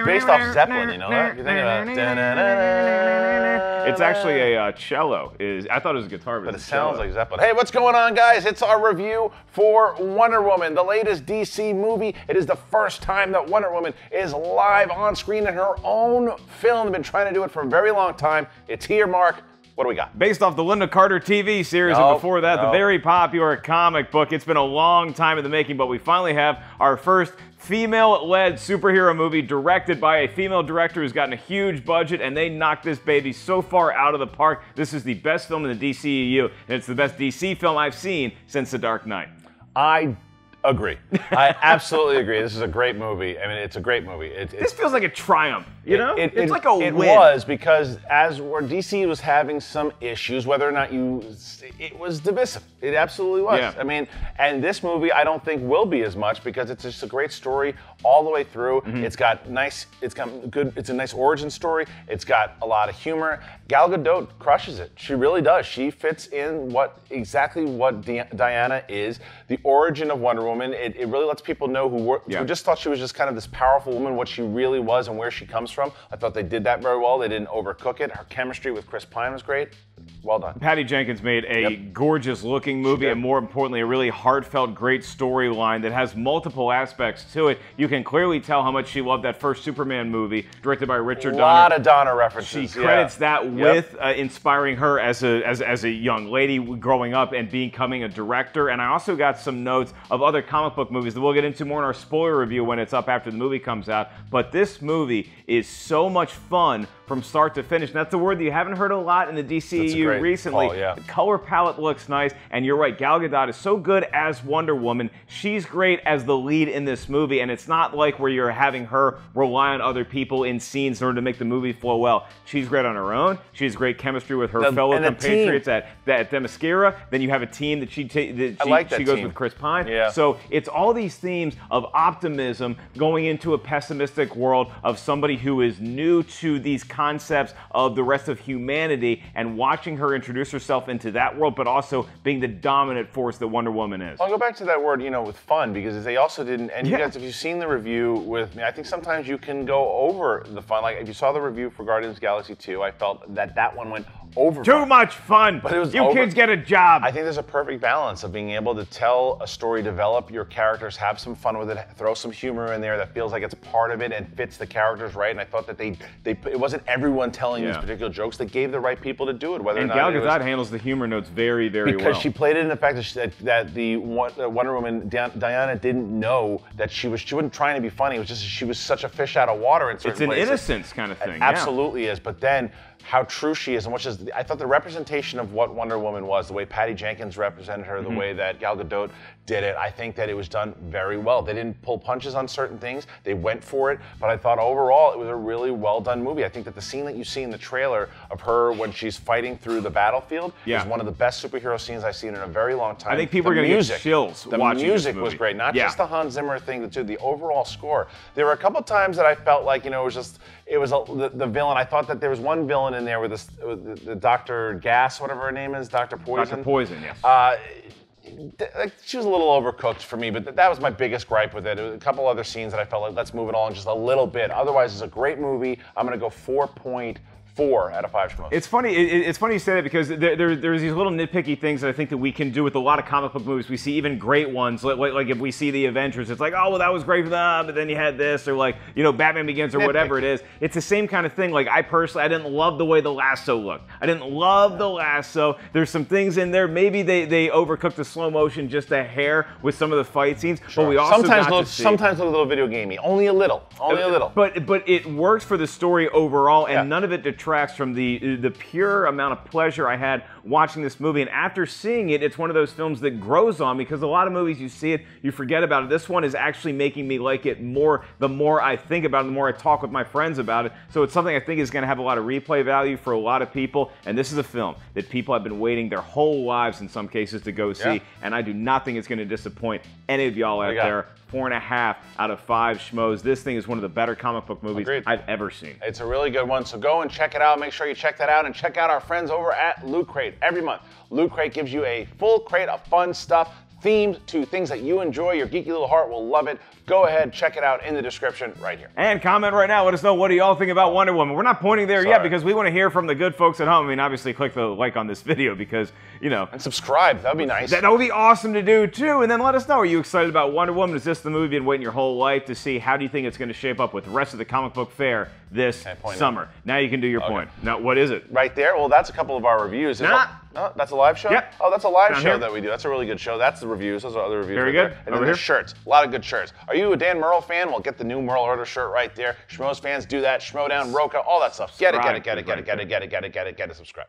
based off Zeppelin, you know that? You think about It's actually a cello. I thought it was a guitar, but it sounds like Zeppelin. Hey, what's going on, guys? It's our review for Wonder Woman, the latest DC movie. It is the first time that Wonder Woman is live on screen in her own film. They've been trying to do it for a very long time. It's here, Mark. What do we got? Based off the Linda Carter TV series, and before that, the very popular comic book. It's been a long time in the making, but we finally have our first female-led superhero movie directed by a female director who's gotten a huge budget, and they knocked this baby so far out of the park. This is the best film in the DCEU, and it's the best DC film I've seen since The Dark Knight. I agree. I absolutely agree. This is a great movie. I mean, it's a great movie. This feels like a triumph, you know? It's like a win. It was, because where DC was having some issues, whether or not it was divisive. It absolutely was. Yeah. I mean, and this movie I don't think will be as much, because it's just a great story all the way through. It's got a nice origin story. It's got a lot of humor. Gal Gadot crushes it. She really does. She fits in exactly what Diana is, the origin of Wonder Woman. It really lets people know who just thought she was just kind of this powerful woman, what she really was and where she comes from. I thought they did that very well. They didn't overcook it. Her chemistry with Chris Pine was great. Well done. Patty Jenkins made a gorgeous looking movie, and more importantly, a really heartfelt, great storyline that has multiple aspects to it. You can clearly tell how much she loved that first Superman movie, directed by Richard Donner. A lot of Donner references. She credits that with inspiring her as a young lady growing up and becoming a director. And I also got some notes of other comic book movies that we'll get into more in our spoiler review when it's up after the movie comes out. But this movie is so much fun from start to finish. And that's a word that you haven't heard a lot in the DCEU recently. The color palette looks nice, and you're right, Gal Gadot is so good as Wonder Woman. She's great as the lead in this movie, and it's not like where you're having her rely on other people in scenes in order to make the movie flow well. She's great on her own. She has great chemistry with her fellow compatriots at Themyscira. Then you have a team that she goes with Chris Pine. So it's all these themes of optimism going into a pessimistic world of somebody who is new to these concepts of the rest of humanity, and watching her introduce herself into that world, but also being the dominant force that Wonder Woman is. I'll go back to that word, with fun, because they also didn't, and you guys, if you've seen the review with me, I think sometimes you can go over the fun. Like, if you saw the review for Guardians of the Galaxy 2, I felt that one went over. Too much fun! But it was you kids get a job! I think there's a perfect balance of being able to tell a story, develop your characters, have some fun with it, throw some humor in there that feels like it's part of it and fits the characters right, and I thought that it wasn't everyone telling these particular jokes. They gave the right people to do it, whether or not Gal Gadot handles the humor notes very, very well. Because she played it in the fact that the Wonder Woman, Diana, didn't know that she wasn't trying to be funny. It was just she was such a fish out of water in certain places. It's an innocence kind of thing. It absolutely is. But then how true she is, and I thought the representation of what Wonder Woman was, the way Patty Jenkins represented her, the way that Gal Gadot did it, I think that it was done very well. They didn't pull punches on certain things. They went for it, but I thought overall it was a really well done movie. I think that the scene that you see in the trailer of her when she's fighting through the battlefield is one of the best superhero scenes I've seen in a very long time. I think people are going to get chills watching this movie. The music was great, not just the Hans Zimmer thing, the overall score. There were a couple times that I felt like, it was the villain. I thought that there was one villain in there with the Dr. Gas, whatever her name is, Dr. Poison. Dr. Poison, yes. She was a little overcooked for me, but that was my biggest gripe with it. A couple other scenes that I felt like, let's move it on just a little bit. Otherwise, it's a great movie. I'm going to go 4.4 out of 5 schmoes. It's funny. It's funny you say that, because there's these little nitpicky things that I think that we can do with a lot of comic book movies. We see even great ones, like if we see the Avengers, it's like, oh well, that was great for them, but then you had this, or like Batman Begins, or whatever it is. It's the same kind of thing. Like I didn't love the way the lasso looked. I didn't love the lasso. There's some things in there. Maybe they overcooked the slow motion just a hair with some of the fight scenes. But we also sometimes look a little video gamey. Only a little. But it works for the story overall, and none of it detracts from the pure amount of pleasure I had watching this movie. And after seeing it, it's one of those films that grows on me, because a lot of movies you see it, you forget about it. This one is actually making me like it more the more I think about it, the more I talk with my friends about it. So it's something I think is going to have a lot of replay value for a lot of people. And this is a film that people have been waiting their whole lives in some cases to go see. And I do not think it's going to disappoint any of y'all out there. 4.5 out of 5 schmoes. This thing is one of the better comic book movies I've ever seen. It's a really good one, so go and check it out. Make sure you check that out, and check out our friends over at Loot Crate. Every month, Loot Crate gives you a full crate of fun stuff. themed to things that you enjoy. Your geeky little heart will love it. Go ahead, check it out in the description right here. And comment right now. Let us know, what do y'all think about Wonder Woman? We're not pointing there yet because we want to hear from the good folks at home. I mean, obviously, click the like on this video because, you know. And subscribe. That would be nice. That would be awesome to do, too. And then let us know, are you excited about Wonder Woman? Is this the movie you've been waiting your whole life to see? How do you think it's going to shape up with the rest of the comic book fair this summer? Now you can do your point. Now, what is it? Right there? Well, that's a couple of our reviews. Oh, that's a live show? Yep. Oh, that's a live show that we do. That's a really good show. That's the reviews. Those are other reviews. Very good. And then there's shirts. A lot of good shirts. Are you a Dan Murrell fan? Well, get the new Murrell Order shirt right there. Schmoes fans, do that. Schmodown, Roka, all that stuff. Get it, subscribe.